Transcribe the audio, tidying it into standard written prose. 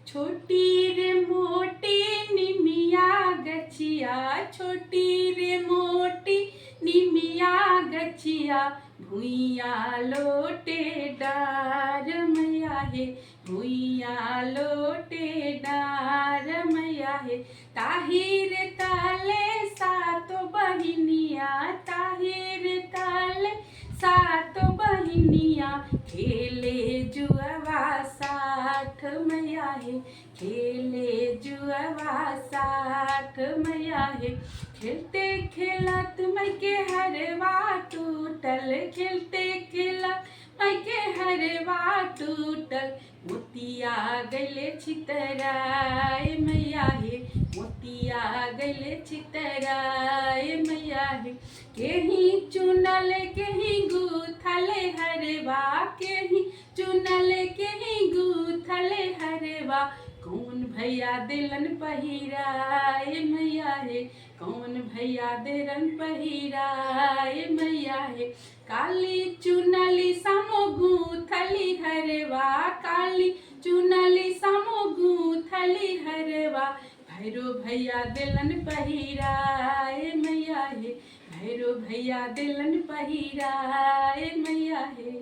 छोटी रे मोटी निमिया गछिया, छोटी रे मोटी निमिया गछिया, भुइया लोटे डार मैया हे, भुइया लोटे डार मैया हे। ताहिर ताले सातो बहिनिया, ताहिर ताले सातो बहिनिया, खेले जुआवा साथ मैया हे, खेले जुआवा साथ मैया हे। खेलते खेलत मैं के हरवा टूटल, खेलते खेलत मैं के हरवा टूटल, मोतिया गले छितराय मैया हे, मोतिया गले छितराय मैया हे। केही चुनल केही गूथल हरवा, केही चुनल केही गूथल हरवा, कौन भैया दिलन पहिराय मैया हे, कौन भैया दिलन पहिराय मैया हे। काली चुनली समो गूथली हरवा, काली चुनली समो गूथली हरवा, भैरो भैया दिलन पहिराय मैया हे, भैरो भैया दिलन पहिराय मैया हे।